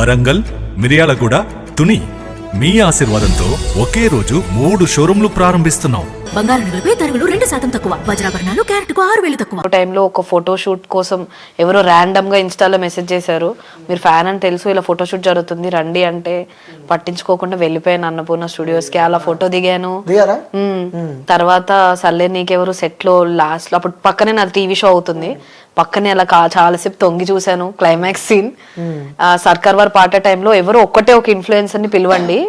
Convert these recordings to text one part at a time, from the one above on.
వరంగల్, మిర్యాలగూడ, తుని. మీ ఆశీర్వాదంతో ఒకే రోజు 3 షోరూంలు ప్రారంభిస్తున్నాం. బంగారు నగలపై తరుగులు 2% తక్కువ, వజ్రాభరణాలు క్యారెట్కు 6,000 తక్కువ. టైంలో ఒక ఫోటో షూట్ కోసం ఎవరో ర్యాండమ్ గా ఇన్స్టాలో మెసేజ్ చేశారు, మీరు ఫ్యాన్ అని తెలుసు, ఇలా ఫోటో షూట్ జరుగుతుంది రండి అంటే పట్టించుకోకుండా వెళ్ళిపోయాను అన్నపూర్ణ స్టూడియోస్ కి. అలా ఫోటో దిగాను. తర్వాత సర్లే నీకెవరు సెట్ లో లాస్ట్ లో అప్పుడు పక్కనే నా టీవీ షో అవుతుంది, పక్కనే అలా చాలాసేపు తొంగి చూశాను. క్లైమాక్స్ సీన్ సర్కార్ వార్ పాట టైంలో ఎవరో ఒక్కటే ఒక ఇన్ఫ్లుయెన్సర్ ని పిలవండి,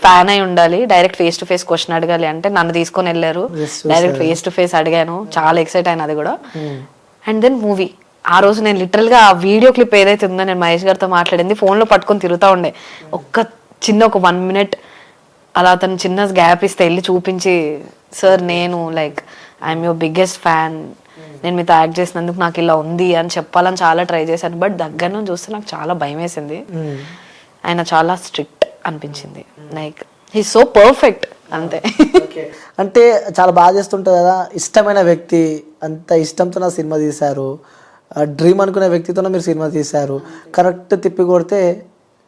ఫ్యాన్ అయి ఉండాలి, direct face to face question అడగాలి అంటే నన్ను తీసుకొని వెళ్ళారు. డైరెక్ట్ ఫేస్ టు ఫేస్ అడిగాను, చాలా ఎక్సైట్ అయినా అది కూడా. అండ్ దెన్ మూవీ ఆ రోజు నేను లిటరల్ గా ఆ వీడియో క్లిప్ ఏదైతే ఉందో నేను మహేష్ గారితో మాట్లాడింది ఫోన్ లో పట్టుకొని తిరుగుతా ఉండే. ఒక 1 minute అలా అతను చిన్న గ్యాప్ ఇస్తే వెళ్ళి చూపించి, సార్ నేను like I'm your biggest fan, నేను మీతో యాక్ట్ చేసినందుకు నాకు ఇలా ఉంది అని చెప్పాలని చాలా ట్రై చేశాను. బట్ దగ్గర నుంచి చూస్తే నాకు చాలా భయం వేసింది. ఆయన చాలా స్ట్రిక్ట్ అనిపించింది. లైక్ హీ సో పర్ఫెక్ట్ అంతే. అంటే చాలా బాగా చేస్తుంటారు కదా, ఇష్టమైన వ్యక్తి, అంత ఇష్టంతో నా సినిమా తీశారు, డ్రీమ్ అనుకునే వ్యక్తితోనే మీరు సినిమా తీశారు, కరెక్ట్ తిప్పి కొడితే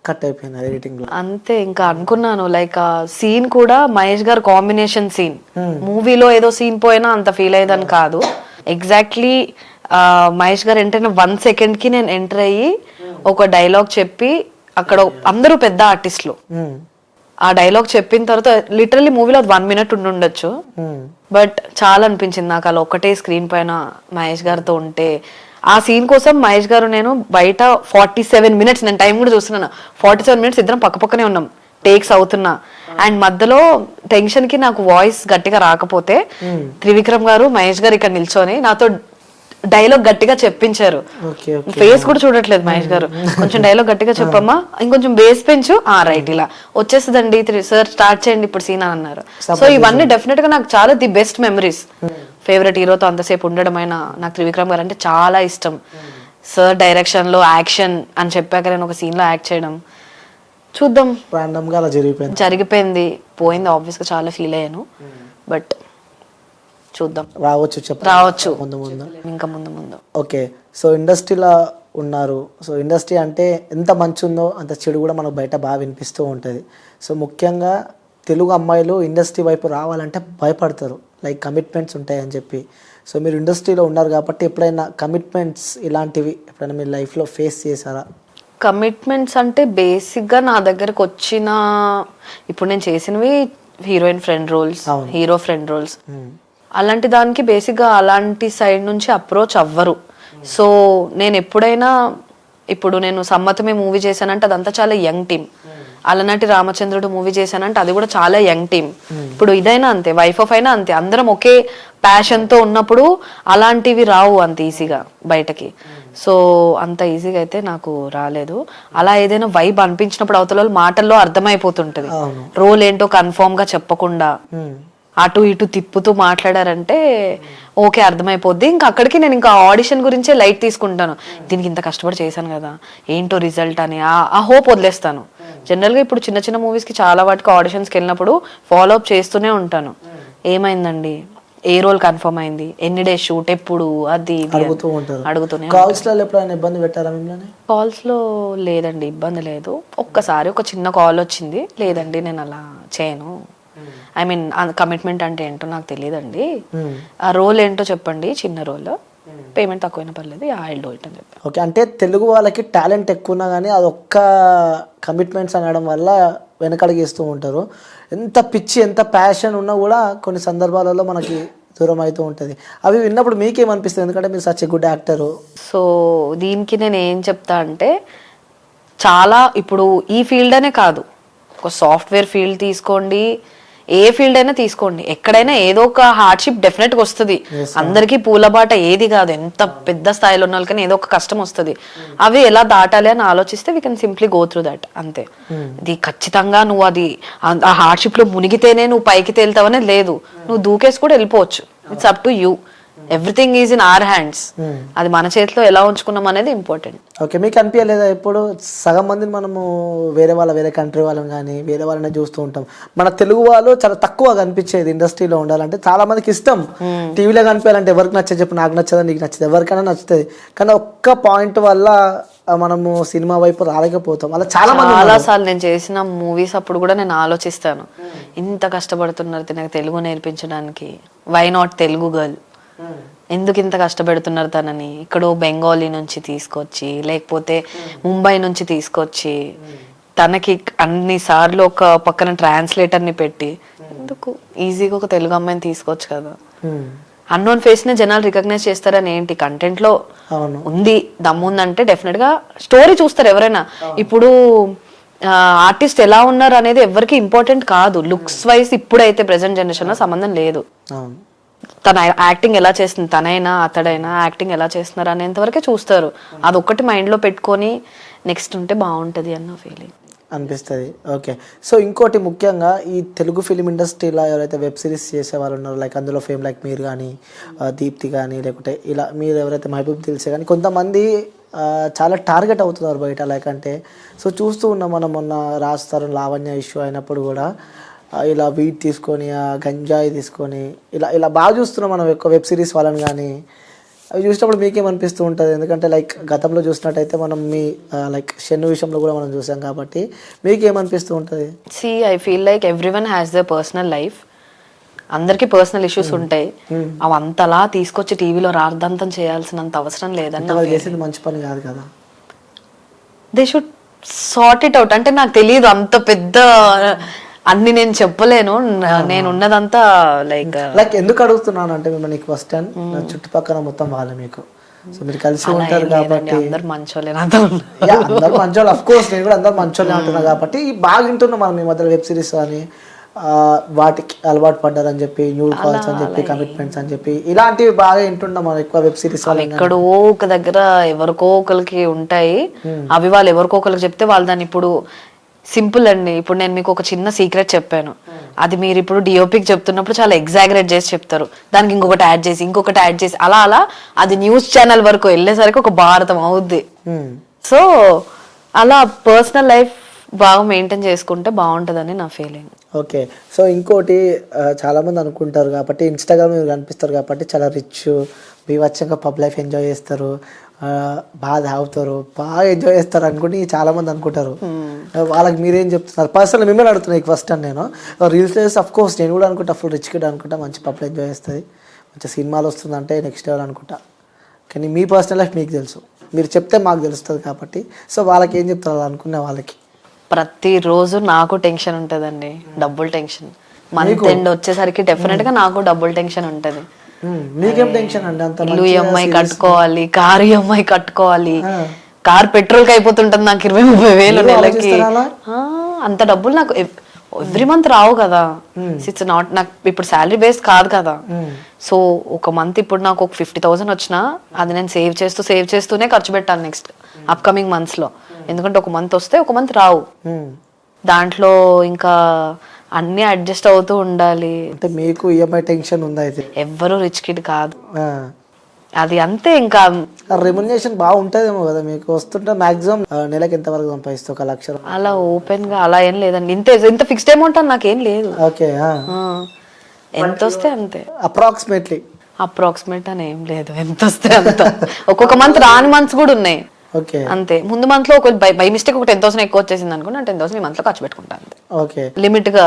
కట్ అయిపోయింది ఎడిటింగ్ లో అంతే. ఇంకా అనుకున్నాను లైక్ సీన్ కూడా మహేష్ గారు కాంబినేషన్ సీన్, మూవీలో ఏదో సీన్ పోయినా అంత ఫీల్ అయ్యేదని కాదు. ఎగ్జాక్ట్లీ మహేష్ గారు ఎంటర్ అయిన 1 second కి నేను ఎంటర్ అయ్యి ఒక డైలాగ్ చెప్పి, అక్కడ అందరూ పెద్ద ఆర్టిస్టులు, ఆ డైలాగ్ చెప్పిన తర్వాత లిటరల్లీ మూవీలో 1 minute ఉండొచ్చు, బట్ చాలా అనిపించింది నాకు అలా ఒకటే స్క్రీన్ పైన మహేష్ గారితో ఉంటే. ఆ సీన్ కోసం మహేష్ గారు నేను బయట 47 minutes, నేను టైం కూడా చూస్తున్నాను, 47 minutes ఇద్దరం పక్కనే ఉన్నాం, టేక్స్ అవుతున్నా. అండ్ మధ్యలో టెన్షన్ కి నాకు వాయిస్ గట్టిగా రాకపోతే త్రివిక్రమ్ గారు మహేష్ గారు ఇక్కడ నిల్చొని నాతో డైలాగ్ గట్టిగా చెప్పించారు. ఫేస్ కూడా చూడట్లేదు మహేష్ గారు, కొంచెం డైలాగ్ గట్టిగా చెప్పమ్మా, ఇంకొంచెం బేస్ పెంచు, రైట్ ఇలా వచ్చేస్తుందండి సార్, స్టార్ట్ చేయండి ఇప్పుడు సీన్ అన్నారు. సో ఇవన్నీ డెఫినెట్ గా నాకు చాలా ది బెస్ట్ మెమరీస్. ఫేవరెట్ హీరోతో అంతసేపు ఉండడం అయినా నాకు త్రివిక్రమ్ గారు అంటే చాలా ఇష్టం. సార్ డైరెక్షన్ లో యాక్షన్ అని చెప్పాక నేను ఒక సీన్ లో యాక్ట్ చేయడం, చూద్దాం జరిగిపోయింది పోయింది, ఆబ్వియస్ గా చాలా ఫీల్ అయ్యాను. బట్ చూద్దాం, రావచ్చు ఇంకా ముందు. ఓకే, సో ఇండస్ట్రీలో ఉన్నారు, సో ఇండస్ట్రీ అంటే ఎంత మంచి ఉందో అంత చెడు కూడా మనకు బయట బాగా వినిపిస్తూ ఉంటుంది. సో ముఖ్యంగా తెలుగు అమ్మాయిలు ఇండస్ట్రీ వైపు రావాలంటే భయపడతారు, లైక్ కమిట్మెంట్స్ ఉంటాయని చెప్పి. సో మీరు ఇండస్ట్రీలో ఉన్నారు కాబట్టి ఎప్పుడైనా కమిట్మెంట్స్ ఇలాంటివి ఎప్పుడైనా మీ లైఫ్లో ఫేస్ చేశారా? కమిట్మెంట్స్ అంటే బేసిక్గా నా దగ్గరకు వచ్చిన, ఇప్పుడు నేను చేసినవి heroine friend roles, hero friend roles, అలాంటి దానికి బేసిక్గా అలాంటి సైడ్ నుంచి అప్రోచ్ అవ్వరు. సో నేను ఎప్పుడైనా, ఇప్పుడు నేను సమ్మతమే మూవీ చేశానంటే అదంతా చాలా యంగ్ టీమ్, అలనాటి రామచంద్రుడు మూవీ చేశానంటే అది కూడా చాలా యంగ్ టీమ్. ఇప్పుడు ఇదైనా అంతే, వైఫ్ ఆఫ్ అయినా అంతే, అందరం ఒకే ప్యాషన్ తో ఉన్నప్పుడు అలాంటివి రావు అంత ఈజీగా బయటకి. సో అంత ఈజీగా అయితే నాకు రాలేదు. అలా ఏదైనా వైబ్ అనిపించినప్పుడు అవతల మాటల్లో అర్థమైపోతుంటది, రోల్ ఏంటో కన్ఫర్మ్ గా చెప్పకుండా అటు ఇటు తిప్పుతూ మాట్లాడారంటే ఓకే అర్థమైపోద్ది. ఇంకా అక్కడికి నేను ఇంకా ఆడిషన్ గురించే లైట్ తీసుకుంటాను, దీనికి ఇంత కష్టపడి చేశాను కదా ఏంటో రిజల్ట్ అని ఆ హోప్ వదిలేస్తాను. జనరల్గా ఇప్పుడు చిన్న మూవీస్కి చాలా వాటికి ఆడిషన్స్కి వెళ్ళినప్పుడు ఫాలో అప్ చేస్తూనే ఉంటాను, ఏమైందండి, ఏ రోల్ కన్ఫర్మ్ అయింది, ఎన్ని డేస్ షూట్, ఎప్పుడు, అది అడుగుతూనే. కాల్స్ లో లేదండి, ఇబ్బంది లేదు. ఒక్కసారి ఒక చిన్న కాల్ వచ్చింది, లేదండి నేను అలా చేయను, ఐ మీన్ కమిట్మెంట్ అంటే ఏంటో నాకు తెలియదండి, ఆ రోల్ ఏంటో చెప్పండి, చిన్న రోల్, పేమెంట్ తక్కువైనా పర్లేదు, ఐ డూ ఇట్ అని చెప్పి. ఓకే, అంటే తెలుగు వాళ్ళకి టాలెంట్ ఎక్కువ ఉన్నా కానీ అది ఒక్క కమిట్మెంట్స్ అనడం వల్ల వెనకడిగేస్తూ ఉంటారు. ఎంత పిచ్చి ఎంత ప్యాషన్ ఉన్నా కూడా కొన్ని సందర్భాలలో మనకి దూరం అవుతూ ఉంటుంది. అవి విన్నప్పుడు మీకేమనిపిస్తుంది, ఎందుకంటే మీరు such a good actor? So దీనికి నేను ఏం చెప్తా అంటే, చాలా ఇప్పుడు ఈ ఫీల్డ్ అనే కాదు, ఒక సాఫ్ట్వేర్ ఫీల్డ్ తీసుకోండి, ఏ ఫీల్డ్ అయినా తీసుకోండి, ఎక్కడైనా ఏదో ఒక హార్డ్షిప్ డెఫినెట్గా వస్తుంది. అందరికీ పూలబాట ఏది కాదు, ఎంత పెద్ద స్థాయిలో ఉన్న వాళ్ళకైనా ఏదో ఒక కష్టం వస్తుంది. అవి ఎలా దాటాలి అని ఆలోచిస్తే we can simply go through that అంతే. ఇది ఖచ్చితంగా నువ్వు అది ఆ హార్డ్షిప్ లో మునిగితేనే నువ్వు పైకి తేలుతావనే లేదు, నువ్వు దూకేసి కూడా వెళ్ళిపోవచ్చు. It's up to you, everything is in our hands. అది మన చేతిలో ఎలా ఉంచుకున్నాం అనేది ఇంపార్టెంట్. ఓకే, మీకు అనిపించలేదా ఇప్పుడు సగం మందిని మనము వేరే కంట్రీ వాళ్ళని కానీ వేరే వాళ్ళని చూస్తూ ఉంటాం, మన తెలుగు వాళ్ళు చాలా తక్కువ కనిపించేది ఇండస్ట్రీలో ఉండాలంటే, చాలా మందికి ఇష్టం టీవీలో కనిపించాలంటే, ఎవరికి నచ్చదు చెప్పు, నాకు నచ్చదా నీకు నచ్చదు, ఎవరికైనా నచ్చుతుంది, కానీ ఒక్క పాయింట్ వల్ల మనము సినిమా వైపు రాలేకపోతాం. అలా చాలా మంది చాలా ఉన్నారు. సార్లు నేను చేసిన మూవీస్ అప్పుడు కూడా నేను ఆలోచిస్తాను, ఇంత కష్టపడుతున్నారు తినకు తెలుగు నేర్పించడానికి, వై నాట్ తెలుగు గర్ల్, ఎందుకు ఇంత కష్టపెడుతున్నారు తనని, ఇక్కడో బెంగాలీ నుంచి తీసుకొచ్చి లేకపోతే ముంబై నుంచి తీసుకొచ్చి తనకి అన్ని సార్లు ఒక పక్కన ట్రాన్స్లేటర్ ని పెట్టి ఎందుకు ఈజీగా ఒక తెలుగు అమ్మాయిని తీసుకోవచ్చు కదా. అన్నోన్ ఫేస్ ని జనాలు రికగ్నైజ్ చేస్తారని ఏంటి, కంటెంట్ లో అవును. ఉంది దమ్ము ఉందంటే డెఫినెట్ గా స్టోరీ చూస్తారు ఎవరైనా. ఇప్పుడు ఆర్టిస్ట్ ఎలా ఉన్నారు అనేది ఎవరికి ఇంపార్టెంట్ కాదు, లుక్స్ వైజ్ ఇప్పుడైతే ప్రెసెంట్ జనరేషన్ లో సంబంధం లేదు. అవును. తన యాక్టింగ్ ఎలా చేస్తుంది, తనైనా అతడైనా యాక్టింగ్ ఎలా చేస్తున్నారు అనేంత వరకే చూస్తారు. అదొక్కటి మైండ్ లో పెట్టుకొని నెక్స్ట్ ఉంటే బాగుంటది అన్న ఫీలింగ్ అనిపిస్తుంది. ఓకే, సో ఇంకోటి ముఖ్యంగా ఈ తెలుగు ఫిలిం ఇండస్ట్రీలో ఎవరైతే వెబ్ సిరీస్ చేసే వాళ్ళు ఉన్నారో, లైక్ అందులో ఫేమ్ లైక్ మీరు కానీ దీప్తి కానీ లేకుంటే ఇలా మీరు ఎవరైతే మహబూబ్ తెలిసే కానీ కొంతమంది చాలా టార్గెట్ అవుతున్నారు బయట. లైక్ అంటే సో చూస్తూ ఉన్నాం మనం, మొన్న రాస్తారు లావణ్య ఇష్యూ అయినప్పుడు కూడా ఇలా వీట్ తీసుకొని గంజాయి తీసుకొని ఇలా ఇలా బాగా చూస్తున్నాం మనం ఎక్కువ వెబ్ సిరీస్ వాళ్ళని. కానీ అవి చూసినప్పుడు మీకేమనిపిస్తూ ఉంటుంది? ఎందుకంటే లైక్ గతంలో చూసినట్టయితే మనం మీ లైక్ షెన్ను విషయంలో కూడా మనం చూసాం కాబట్టి మీకేమనిపిస్తూ ఉంటుంది? See I feel like everyone has the personal life, అందరికి పర్సనల్ ఇష్యూస్ ఉంటాయి. అవి అంతలా తీసుకొచ్చి టీవీలో రార్దంతం చేయాల్సినంత అవసరం లేదని వాళ్ళు చేసేది మంచి పని కాదు కదా. They should sort it out. అంటే నాకు తెలియదు అంత పెద్ద అన్ని నేను చెప్పలేను, నేను ఉన్నదంతా లైక్ ఎందుకు అడుగుతున్నాను అంటే మిమ్మల్ని ఫస్ట్ టైం చుట్టుపక్కల మొత్తం వాళ్ళే మీకు, సో మీరు కలిసి ఉంటారు కాబట్టి అందరు మంచోళ్ళే. అందరు మంచోళ్ళు, అఫ్ కోర్స్ నేను కూడా అందరు మంచోళ్ళే అంటున్నా కాబట్టి బాగా వింటున్నాం మనం ఈ మధ్య వెబ్ సిరీస్ అని వాటికి అలవాటు పడ్డారని చెప్పి, న్యూ కాల్స్ అని చెప్పి, కమిట్మెంట్స్ అని చెప్పి ఇలాంటివి బాగా వింటున్నాం మనం ఎక్కువ వెబ్ సిరీస్. ఎక్కడో ఒక దగ్గర ఎవరికో ఒకరికి ఉంటాయి, అవి వాళ్ళు ఎవరికో ఒకరికి చెప్తే వాళ్ళు దాన్ని ఇప్పుడు సింపుల్ అండి. ఇప్పుడు నేను మీకు ఒక చిన్న సీక్రెట్ చెప్పాను, అది మీరు ఇప్పుడు డిఓపికి చెప్తున్నప్పుడు చాలా ఎగ్జాగరేట్ చేసి చెప్తారు, దానికి ఇంకొకటి యాడ్ చేసి ఇంకొకటి యాడ్ చేసి అలా అలా అది న్యూస్ ఛానల్ వరకు వెళ్ళేసరికి ఒక భారతం అవుద్ది. సో అలా పర్సనల్ లైఫ్ బాగా మెయింటైన్ చేసుకుంటే బాగుంటుందని నా ఫీలింగ్. ఓకే, సో ఇంకోటి చాలామంది అనుకుంటారు కాబట్టి ఇన్స్టాగ్రామ్ మీరు కనిపిస్తారు కాబట్టి చాలా రిచ్ బీవచ్చంగా పబ్ లైఫ్ ఎంజాయ్ చేస్తారు, బాగా తాగుతారు, బాగా ఎంజాయ్ చేస్తారు అనుకుని చాలామంది అనుకుంటారు. వాళ్ళకి మీరేం చెప్తున్నారు? పర్సనల్ మిమ్మల్ని అడుగుతున్నాయి ఫస్ట్ అని. నేను రీల్స్ చేసి అఫ్ కోర్స్ నేను కూడా అనుకుంటా ఫుల్ రిచ్ కిడ్ అనుకుంటా, మంచి పబ్లో ఎంజాయ్ చేస్తుంది, మంచి సినిమాలు వస్తుందంటే నెక్స్ట్ లెవెల్ అనుకుంటా. కానీ మీ పర్సనల్ లైఫ్ మీకు తెలుసు, మీరు చెప్తే మాకు తెలుస్తుంది కాబట్టి. సో వాళ్ళకి ఏం చెప్తారు అలా అనుకునే వాళ్ళకి? ప్రతిరోజు నాకు టెన్షన్ ఉంటుందండి, డబ్బుల్ టెన్షన్. మంత్ ఎండ్ వచ్చేసరికి డెఫినెట్ గా నాకు డబ్బుల్ టెన్షన్ ఉంటది. మీకేం టెన్షన్ అండి? అంత ఇల్లు ఈఎంఐ కట్టుకోవాలి, కార్ ఈఎంఐ కట్టుకోవాలి, కార్ పెట్రోల్ కి అయిపోతుంటది నాకు 20-30 వేలు నెలకి. అంత డబ్బులు నాకు ఎవ్రీ మంత్ రావు కదా, ఇట్స్ నాట్, నాకు ఇప్పుడు శాలరీ బేస్ కాదు కదా. సో ఒక మంత్ ఇప్పుడు నాకు ఒక 50,000 వచ్చినా అది నేను సేవ్ చేస్తూనే ఖర్చు పెట్టాలి నెక్స్ట్ అప్కమింగ్ మంత్స్ లో. ఎందుకంటే ఒక మంత్ వస్తే ఒక మంత్ రావు, దాంట్లో ఇంకా అన్ని అడ్జస్ట్ అవుతూ ఉండాలి. అంటే మీకు ఈఎంఐ టెన్షన్ ఉందా? అయితే ఎవ్వరు రిచ్ కిడ్ కాదు, అది అంతే. ఇంకా రెమ్యునరేషన్ బాగుంటదేమో కదా మీకు, వస్తుంటే మాక్సిమం నెలకి ఎంత వరకు సంపాదిస్తే? 1 లక్ష? అలా ఓపెన్ గా అలా ఏం లేదండి, ఇంత ఫిక్స్డ్ అమౌంట్ అని నాకేం లేదు. ఓకే, ఎంత వస్తే అంతే. అప్రాక్సిమేట్ అని ఏం లేదు, ఎంత వస్తే అంత. ఒక్కొక్క మంత్ రాని మంత్స్ కూడా ఉన్నాయి. ఓకే, అంతే. ముందు మంత్ లో ఒక బై మిస్టేక్ ఒక 10,000 ఎక్కువ వచ్చేసింది అనుకోండి, 10,000 ఈ మంత్ లో ఖర్చు పెట్టుకుంటాను. ఓకే, లిమిట్ గా,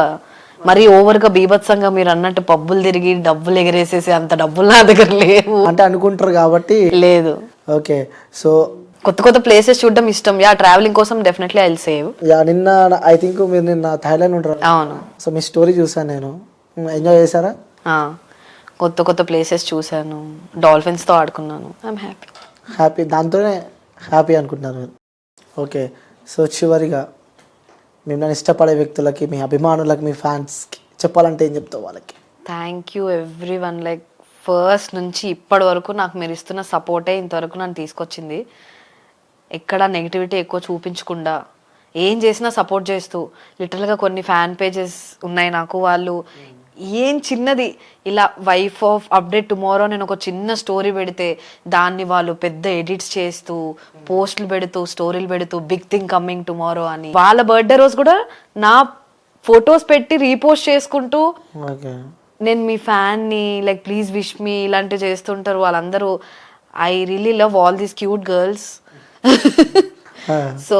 మరి ఓవర్ గా బీభత్సంగా మీరు అన్నట్టు పబ్బులు తిరిగి డబ్బులు ఎగరేసేసి అంత డబ్బులు నా దగ్గర లేవు. అంటే అనుకుంటారు కాబట్టి లేదు. ఓకే, సో కొత్త ప్లేసెస్ చూడడం ఇష్టం. ట్రావెలింగ్ కోసం డెఫినెట్లీ ఐ విల్ సేవ్. నిన్న ఐ థింక్ మీరు నిన్న థాయిలాండ్ ఉంటారు. అవును. సో మీ స్టోరీ చూసాను నేను, ఎంజాయ్ చేశారా? కొత్త ప్లేసెస్ చూసాను, డాల్ఫిన్స్ తో ఆడుకున్నాను. ఐఎమ్ హ్యాపీ, దాంతోనే హ్యాపీ అనుకుంటున్నారు మీరు. ఓకే, సో చివరిగా మిమ్మల్ని ఇష్టపడే వ్యక్తులకి, మీ అభిమానులకి, మీ ఫ్యాన్స్కి చెప్పాలంటే ఏం చెప్తావు వాళ్ళకి? Thank you everyone. Like first నుంచి ఇప్పటి వరకు నాకు మీరు ఇస్తున్న సపోర్టే ఇంతవరకు నన్ను తీసుకొచ్చింది. ఎక్కడ నెగిటివిటీ ఎక్కువ చూపించకుండా ఏం చేసినా సపోర్ట్ చేస్తూ, లిటరల్గా కొన్ని ఫ్యాన్ పేజెస్ ఉన్నాయి నాకు, వాళ్ళు ఏం చిన్నది ఇలా వైఫ్ ఆఫ్ అప్డేట్ టుమారో నేను ఒక చిన్న స్టోరీ పెడితే దాన్ని వాళ్ళు పెద్ద ఎడిట్స్ చేస్తూ, పోస్టులు పెడుతూ, స్టోరీలు పెడుతూ, బిగ్ థింగ్ కమింగ్ టుమారో అని. వాళ్ళ బర్త్డే రోజు కూడా నా ఫొటోస్ పెట్టి రీపోస్ట్ చేసుకుంటూ నేను మీ ఫ్యాన్ని, లైక్ ప్లీజ్ విష్ మీ ఇలాంటివి చేస్తుంటారు వాళ్ళందరూ. I really love all these cute girls. So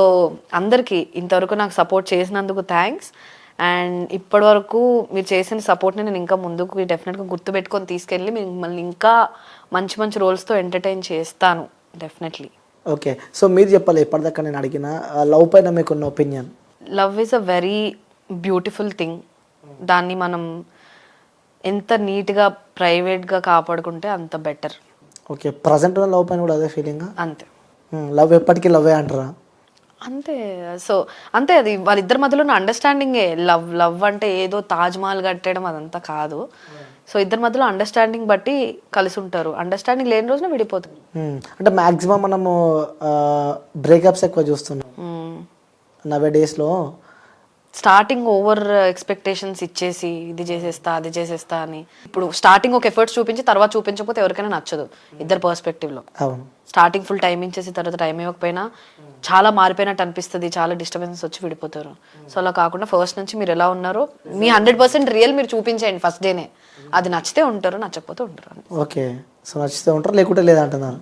అందరికీ ఇంతవరకు నాకు సపోర్ట్ చేసినందుకు థ్యాంక్స్. అండ్ ఇప్పటి వరకు మీరు చేసిన సపోర్ట్ని నేను ఇంకా ముందుకు డెఫినెట్గా గుర్తుపెట్టుకొని తీసుకెళ్ళి మిమ్మల్ని ఇంకా మంచి మంచి రోల్స్తో ఎంటర్టైన్ చేస్తాను డెఫినెట్లీ. ఓకే, సో మీరు చెప్పాలి ఇప్పటిదాకా నేను అడిగిన లవ్ పైన మీకున్న opinion. Love is a very beautiful thing. దాన్ని మనం ఎంత నీట్గా ప్రైవేట్గా కాపాడుకుంటే అంత బెటర్. ఓకే, ప్రజెంట్ ఉన్న లవ్ పైన కూడా అదే ఫీలింగ్? అంతే. లవ్ ఎప్పటికీ లవ్వే అంటారా? అంతే. సో అంతే, అది వాళ్ళిద్దరి మధ్యలో ఉన్న అండర్స్టాండింగే లవ్. లవ్ అంటే ఏదో తాజ్ మహల్ కట్టేయడం అదంతా కాదు. సో ఇద్దరి మధ్యలో అండర్స్టాండింగ్ బట్టి కలిసి ఉంటారు. అండర్స్టాండింగ్ లేని రోజున విడిపోతుంది. అంటే మ్యాక్సిమం మనము బ్రేకప్స్ ఎక్కువ చూస్తున్నాం నవే డేస్లో. స్టార్టింగ్ ఓవర్ ఎక్స్పెక్టేషన్స్ ఇచ్చేసి ఇది చేసేస్తా అది చేసేస్తా అని, ఇప్పుడు స్టార్టింగ్ ఒక ఎఫర్ట్స్ చూపించి తర్వాత చూపించకపోతే ఎవరికైనా నచ్చదు ఇద్దరు పర్స్పెక్టివ్లో. అవును, స్టార్టింగ్ ఫుల్ టైం ఇచ్చేసి తర్వాత టైం ఇవ్వకపోయినా చాలా మారిపోయినట్టు అనిపిస్తుంది, చాలా డిస్టర్బెన్సెస్ వచ్చి విడిపోతారు. సో అలా కాకుండా ఫస్ట్ నుంచి మీరు ఎలా ఉన్నారో మీ 100% రియల్ మీరు చూపించేయండి ఫస్ట్ డేనే. అది నచ్చితే ఉంటారు, నచ్చకపోతే ఉంటారు. ఓకే, సో నచ్చితే ఉంటారు లేకుంటే లేదంటున్నారు.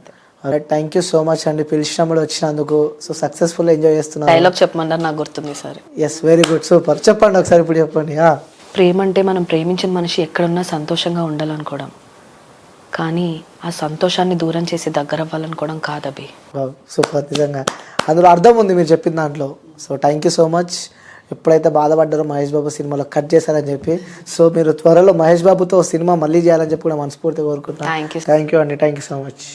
థ్యాంక్ యూ సో మచ్ అండి పిలిచినప్పుడు వచ్చినందుకు. సో సక్సెస్ఫుల్ ఎంజాయ్ చేస్తున్నారు. డైలాగ్ చెప్పమన్నారు, నాకు గుర్తుంది sir. Yes, very good, super. చెప్పండి ఒకసారి, ఇప్పుడు చెప్పండి. ప్రేమ అంటే మనం ప్రేమించిన మనిషి ఎక్కడున్నా సంతోషంగా ఉండాలనుకోవడం, కానీ ఆ సంతోషాన్ని దూరం చేసి దగ్గర అవ్వాలనుకోవడం కాదబి. సూపర్, నిజంగా అందులో అర్థం ఉంది మీరు చెప్పిన దాంట్లో. So thank you so much. ఎప్పుడైతే బాధపడ్డారో మహేష్ బాబు సినిమాలో కట్ చేశారని చెప్పి, సో మీరు త్వరలో మహేష్ బాబుతో సినిమా మళ్ళీ చేయాలని చెప్పి కూడా మనస్ఫూర్తిగా కోరుకుంటున్నాను. Thank you. థ్యాంక్ యూ అండి, థ్యాంక్ యూ సో మచ్.